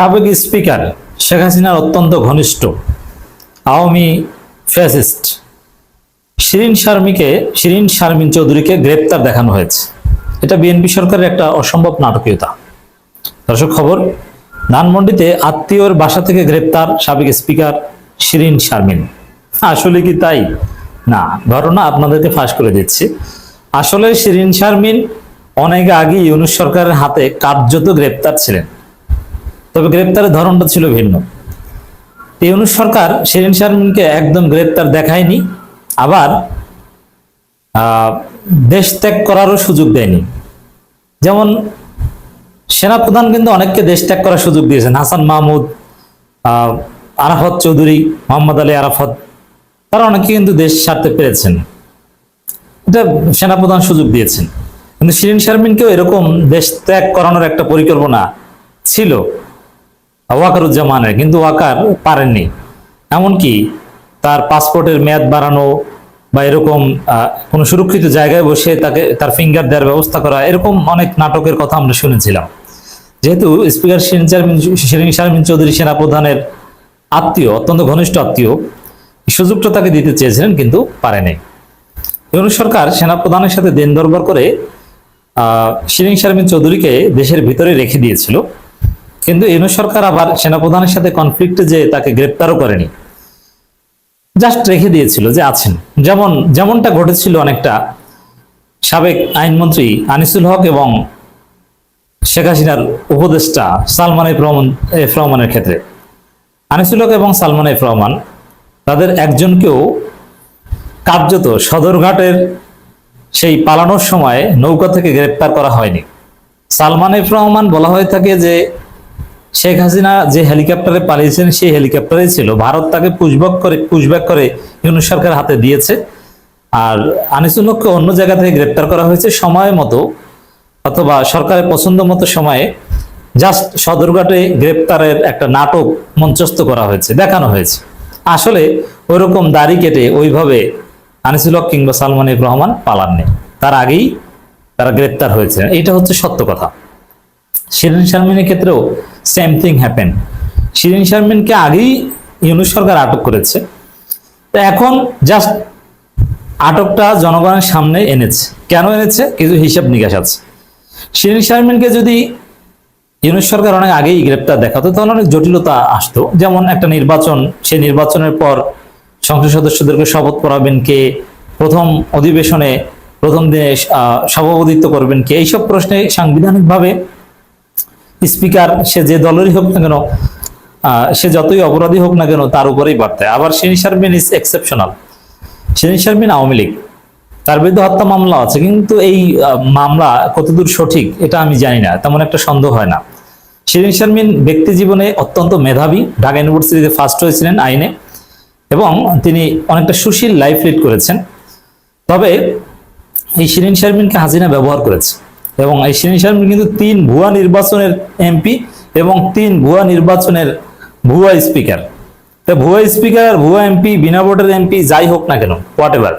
সাবেক স্পিকার শেখ হাসিনার অত্যন্ত ঘনিষ্ঠ আওয়ামী ফ্যাসিস্ট শিরিন শারমিন চৌধুরীকে গ্রেপ্তার দেখানো হয়েছে। এটা বিএনপি সরকারের একটা অসম্ভব নাটকীয়তা। দর্শক খবর, ধানমন্ডিতে আত্মীয়র বাসা থেকে গ্রেপ্তার সাবেক স্পিকার শিরিন শারমিন। আসলে কি তাই? না, ঘটনা আপনাদেরকে ফাঁস করে দিচ্ছি। আসলে শিরিন শারমিন অনেক আগে ইউনূস সরকারের হাতে কার্যত গ্রেপ্তার ছিলেন, তবে গ্রেপ্তারের ধরনটা ছিল ভিন্ন। ইউনূস সরকার শিরিন শারমিনকে একদম গ্রেপ্তার দেখায়নি, আবার দেশ ত্যাগ করারও সুযোগ দেয়নি। যেমন সেনাপ্রধান কিন্তু অনেককে দেশ ত্যাগ করার সুযোগ দিয়েছেন। হাসান মাহমুদ, আরাফাত চৌধুরী, মোহাম্মদ আলী আরাফাত, তারা অনেকে কিন্তু দেশ ছাড়তে পেরেছেন, এটা সেনাপ্রধান সুযোগ দিয়েছেন। কিন্তু শিরিন শারমিনকেও এরকম দেশ ত্যাগ করানোর একটা পরিকল্পনা ছিল ওয়াকারুজ্জামানের, কিন্তু ওয়াকার পারেননি। এমনকি তার পাসপোর্টের মেয়াদ বাড়ানো বা এরকম কোনো সুরক্ষিত জায়গায় বসে তার ফিঙ্গার দেওয়ার ব্যবস্থা করা, এরকম অনেক নাটকের কথা আমরা শুনেছিলাম। যেহেতু স্পিকার শিরিন শারমিন চৌধুরী সেনাপ্রধানের আত্মীয়, অত্যন্ত ঘনিষ্ঠ আত্মীয়, সুযোগটা তাকে দিতে চেয়েছিলেন কিন্তু পারেনি। ইউনূস সরকার সেনাপ্রধানের সাথে দিন দরবার করে শিরিন শারমিন চৌধুরীকে দেশের ভিতরে রেখে দিয়েছিল, কিন্তু ইউনূস সরকার আবার সেনাপ্রধানের সাথে কনফ্লিক্টে যে তাকে গ্রেপ্তারও করেনি, জাস্ট রেখে দিয়েছিল যে আছেন। যেমনটা ঘটেছিল অনেকটা সাবেক আইনমন্ত্রী আনিসুল হক এবং শেখ হাসিনার উপদেষ্টা সালমান এফ রহমানের ক্ষেত্রে। আনিসুল হক এবং সালমান এফ রহমান, তাদের একজনকেও কার্যত সদরঘাটের সেই পালানোর সময় নৌকা থেকে গ্রেপ্তার করা হয়নি। সালমান এফ রহমান বলা হয়ে থাকে যে শেখ হাসিনা যে হেলিকপ্টারে পালিয়েছেন সেই হেলিকপ্টারেই ছিল, ভারত তাকে পুশব্যাক করে ইউনূস সরকার হাতে দিয়েছে। আর আনিসুল হককে অন্য জায়গা থেকে গ্রেপ্তার করা হয়েছে সময় মতো, অথবা সরকারের পছন্দ মতো সময়ে। জাস্ট সদরঘাটে গ্রেপ্তারের একটা নাটক মঞ্চস্থ করা হয়েছে, দেখানো হয়েছে। আসলে ওইরকম দাড়ি কেটে ওইভাবে আনিসুল হক কিংবা সালমান এফ রহমান পালাননি, তার আগেই তারা গ্রেপ্তার হয়েছে। এইটা হচ্ছে সত্য কথা। শিরিন শারমিনের ক্ষেত্রেও সেম থিং হ্যাপেন। শিরিন শারমিনকে আগেই ইউনূস সরকার আটক করেছে, তো এখন জাস্ট আটকটা জনগণের সামনে এনেছে। কেন এনেছে? কিছু হিসাব নিকাশ আছে। শিরিন শারমিনকে যদি ইউনূস সরকার অনেক আগেই গ্রেপ্তার দেখাতো তাহলে অনেক জটিলতা আসতো। যেমন একটা নির্বাচন, সেই নির্বাচনের পর সংসদ সদস্যদেরকে শপথ পড়াবেন কে, প্রথম অধিবেশনে প্রথম দিনে সভাপতিত্ব করবেন কে, এইসব প্রশ্নে সাংবিধানিকভাবে স্পিকার সে যে দলেরই হোক না কেন, সে যতই অপরাধী হোক না কেন, তার উপরেই বাড়তে। আবার শিরিন শারমিন ইজ এক্সেপশনাল। শিরিন শারমিন আওয়ামী লীগ, তার বিরুদ্ধে হত্যা মামলা আছে, কিন্তু এই মামলা কতদূর সঠিক এটা আমি জানি না, তেমন একটা সন্দেহ হয় না। শিরিন শারমিন ব্যক্তি জীবনে অত্যন্ত মেধাবী, ঢাকা ইউনিভার্সিটিতে ফার্স্ট হয়েছিলেন আইনে, এবং তিনি অনেকটা সুশীল লাইফ লিড করেছেন। তবে এই শিরিন শারমিনকে হাসিনা ব্যবহার করেছে, এবং এই শিরিন শারমিন কিন্তু 3 ভুয়া নির্বাচনের এমপি এবং 3 ভুয়া নির্বাচনের ভুয়া স্পিকার। তো ভুয়া স্পিকার, ভুয়া এমপি, বিনা ভোটের এমপি, যাই হোক না কেন, হোয়াট এভার,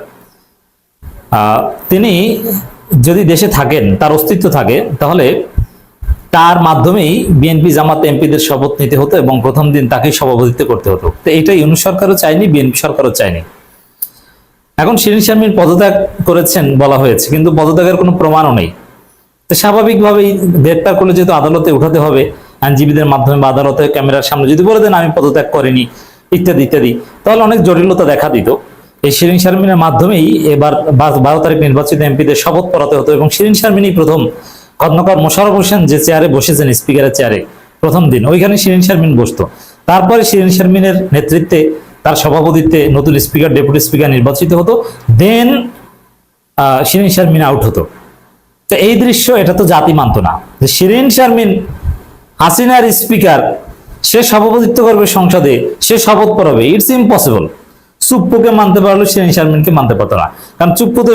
তিনি যদি দেশে থাকেন, তার অস্তিত্ব থাকে, তাহলে তার মাধ্যমেই বিএনপি জামাত এমপিদের শপথ নিতে হতো এবং প্রথম দিন তাকেই সভাপতিত্ব করতে হতো। তো এইটা ইউনূস সরকারও চায়নি, বিএনপি সরকারও চায়নি। এখন শিরিন শারমিন পদত্যাগ করেছেন বলা হয়েছে, কিন্তু পদত্যাগের কোনো প্রমাণও নেই। তো স্বাভাবিকভাবেই গ্রেপ্তার করলে যেহেতু আদালতে উঠাতে হবে, আইনজীবীদের মাধ্যমে বা আদালতের ক্যামেরার সামনে যদি বলে দেন আমি পদত্যাগ করিনি ইত্যাদি ইত্যাদি, তাহলে অনেক জটিলতা দেখা দিত। এই শিরিন শারমিনের মাধ্যমেই এবার 12 তারিখ নির্বাচিত এমপিদের শপথ পড়াতে হতো, এবং শিরিন শারমিনই প্রথম খন্দকার মোশাররফ হোসেন যে চেয়ারে বসেছেন স্পিকারের চেয়ারে প্রথম দিন, ওইখানে শিরিন শারমিন বসতো। তারপরে শিরিন শারমিনের নেতৃত্বে, তার সভাপতিত্বে নতুন স্পিকার, ডেপুটি স্পিকার নির্বাচিত হতো, দেন শিরিন শারমিন আউট হতো। তো এই দৃশ্য, এটা তো জাতি মানত না যে শিরিন শারমিন হাসিনার স্পিকার, সে সভাপতিত্ব করবে সংসদে, সে শপথ পড়াবে। It's impossible. চুপ্পুকে মানতে পারলো, শিরিন শারমিনকে মানতে পারতো না। কারণ চুপ্পু তো,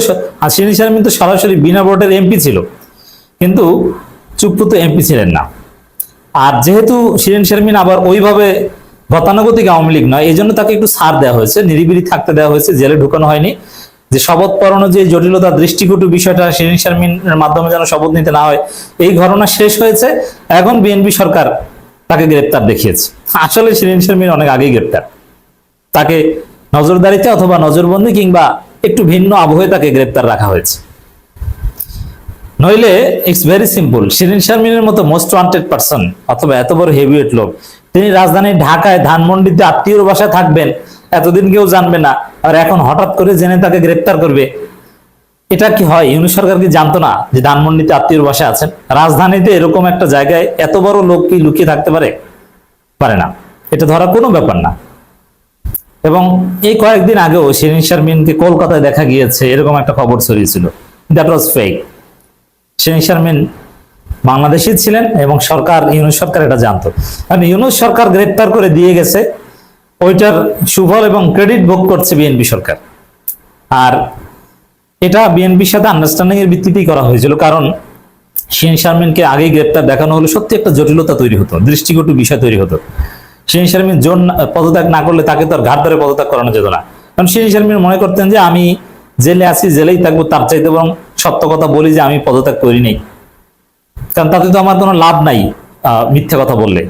শিরিন শারমিন তো সরাসরি বিনা ভোটের এমপি ছিল, কিন্তু চুপ্পু তো এমপি ছিলেন না। আর যেহেতু শিরিন শারমিন আবার ওইভাবে গতানুগতিক আওয়ামী লীগ নয়, এই জন্য তাকে একটু ছাড় দেওয়া হয়েছে, নিরিবিলি থাকতে দেওয়া হয়েছে, জেলে ঢুকানো হয়নি। যে শপথ পড়ানো যে জটিলতা, দৃষ্টিকটু বিষয়টা, শিরিন শারমিনের মাধ্যমে যেন শপথ নিতে না হয়, এই ঘটনা শেষ হয়েছে। এখন বিএনপি সরকার তাকে গ্রেপ্তার দেখিয়েছে। আসলে শিরীন শারমিন অনেক আগেই গ্রেপ্তার, তাকে নজরদারিতে অথবা নজরবন্দি কিংবা একটু ভিন্ন আবহে তাকে গ্রেপ্তার রাখা হয়েছে। নইলে ইটস ভেরি সিম্পল, শিরীন শারমিনের মতো মোস্ট ওয়ান্টেড পারসন অথবা এত বড় হেভিওয়েট লোক, তিনি রাজধানী ঢাকায় ধানমন্ডিতে আত্মীয়র বাসায় থাকবেন, এতদিন কেউ জানবে না, আর এখন হঠাৎ করে জেনে তাকে গ্রেপ্তার করবে। এটা কি হয়? ইউনূস সরকার কি জানতো না যে ধানমন্ডিতে আত্মীয়র বাসায় আছেন? রাজধানীতে এরকম একটা জায়গায় এত বড় লোক কি লুকিয়ে থাকতে পারে? পারে না, এটা ধরা কোনো ব্যাপার না। এবং এই কয়েকদিন আগেও শিরীন শারমিনকে কলকাতায় দেখা গিয়েছে, এরকম একটা খবর ছড়িয়েছিল। That was fake. Shirin Sharmin Bangladeshi ছিলেন এবং সরকার, ইউনূস সরকার এটা জানতো। কারণ ইউনূস সরকার গ্রেপ্তার করে দিয়ে গেছে, ওইটার সুফল এবং ক্রেডিট ভোগ করছে বিএনপি সরকার। আর এটা বিএনপির সাথে আন্ডারস্ট্যান্ডিং এর ভিত্তিতেই করা হয়েছিল, কারণ শিরীন শারমিনকে আগেই গ্রেপ্তার দেখানো হলে সত্যি একটা জটিলতা তৈরি হতো, দৃষ্টিকটু বিষয় তৈরি হতো। শিরীন শারমিন জোন পদত্যাগ না করলে তাকে তো আর ঘাট ধরে পদত্যাগ করানো যেত না। কারণ শিরীন শারমিন মনে করতেন যে আমি জেলে আছি, জেলেই থাকবো, তার চাইতে বরং সত্য কথা বলি যে আমি পদত্যাগ করি নেই, কারণ তাতে তো আমার কোনো লাভ নাই মিথ্যা কথা বললে,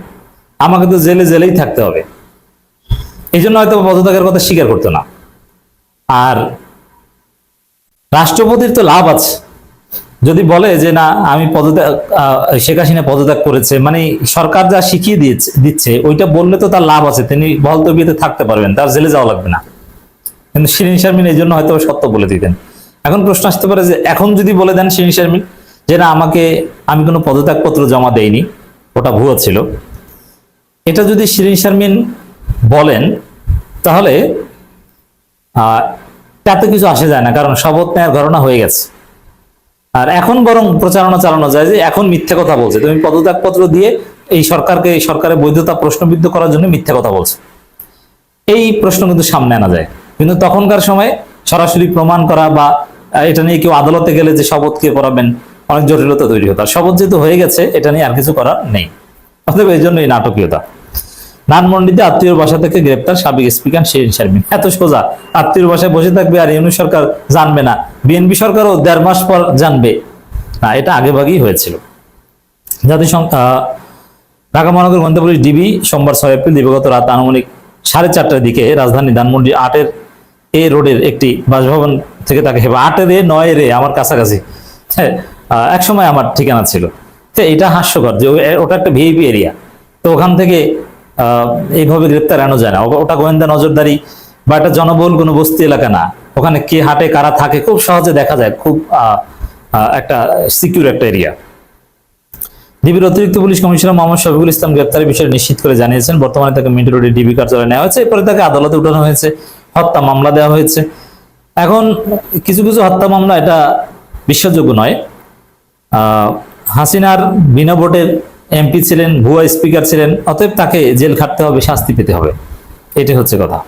আমাকে তো জেলেই থাকতে হবে। এই জন্য হয়তো পদত্যাগের কথা স্বীকার করতো না। আর রাষ্ট্রপতির তো লাভ আছে, যদি বলে যে না আমি পদত্যাগ, শেখ হাসিনা পদত্যাগ করেছে, মানে সরকার যা শিখিয়ে দিচ্ছে ওইটা বললে তো তার লাভ আছে, তিনি বলতবিয়েতে থাকতে পারবেন, তার জেলে যাওয়া লাগবে না। কিন্তু শিরীন শারমিন এই জন্য হয়তো সত্য বলে দিতেন। এখন প্রশ্ন আসতে পারে যে এখন যদি বলে দেন শিরীন শারমিন যে না আমি কোনো পদত্যাগপত্র জমা দেইনি, ওটা ভুয়া ছিল, এটা যদি শিরীন শারমিন বলেন তাহলে তাতে কিছু আসে যায় না, কারণ শপথ নেওয়ার ঘটনা হয়ে গেছে। আর এখন বরং প্রচারণা চালানো যায় যে এখন মিথ্যে কথা বলছে, তুমি পদত্যাগপত্র দিয়ে এই সরকারের বৈধতা প্রশ্নবিদ্ধ করার জন্য মিথ্যে কথা বলছে, এই প্রশ্ন কিন্তু সামনে আনা যায়। কিন্তু তখনকার সময় সরাসরি প্রমাণ করা বা এটা নিয়ে কেউ আদালতে গেলে যে শপথ কে করাবেন, অনেক জটিলতা তৈরি হতো। আর শপথ যেহেতু হয়ে গেছে, এটা নিয়ে আর কিছু করার নেই। অতএব এই জন্য এই নাটকীয়তা। ধানমন্ডিতে আত্মীয়র বাসা থেকে গ্রেপ্তার সাবেক স্পিকার শিরীন শারমিন। এত সোজা, আত্মীয়র বাসায় বসে থাকবে আর ইউনূস সরকার জানবে না, বিএনপি সরকারও 1.5 মাস পর জানবে না, এটা আগেভাগেই হয়েছিল। ঢাকা মহানগর গোয়েন্দা পুলিশ ডিবি সোমবার 6 এপ্রিল দিবাগত রাত আনুমানিক 4:30টার দিকে রাজধানী ধানমন্ডি 8 রোডের একটি বাসভবন থেকে তাকে 8 আমার কাছাকাছি, হ্যাঁ, একসময় আমার ঠিকানা ছিল। তো এটা হাস্যকর যে ওটা একটা ভিআইপি এরিয়া, তো ওখান থেকে এইভাবে গ্রেপ্তার আনা যায় না। ওটা গোয়েন্দা নজরদারি বা একটা জনবহুল কোনো বস্তি এলাকা না, ওখানে কে হাটে কারা থাকে খুব সহজে দেখা যায়, খুব একটা সিকিউর একটা এরিয়া। ডিবির অতিরিক্ত পুলিশ কমিশনার মোহাম্মদ শফিকুল ইসলাম গ্রেপ্তারের বিষয়ে নিশ্চিত করে জানিয়েছেন বর্তমানে তাকে মিন্টো রোডের ডিবি কার্যালয়ে নেওয়া হয়েছে, এরপরে তাকে আদালতে উঠানো হয়েছে, হত্যা মামলা দেওয়া হয়েছে। এখন কিছু কিছু হত্যা মামলা এটা বিশ্বাসযোগ্য নয়। হাসিনার বিনা ভোটের এমপি ছিলেন, ভুয়া স্পিকার ছিলেন, অতএব তাকে জেল খাটতে হবে, শাস্তি পেতে হবে, এটাই হচ্ছে কথা।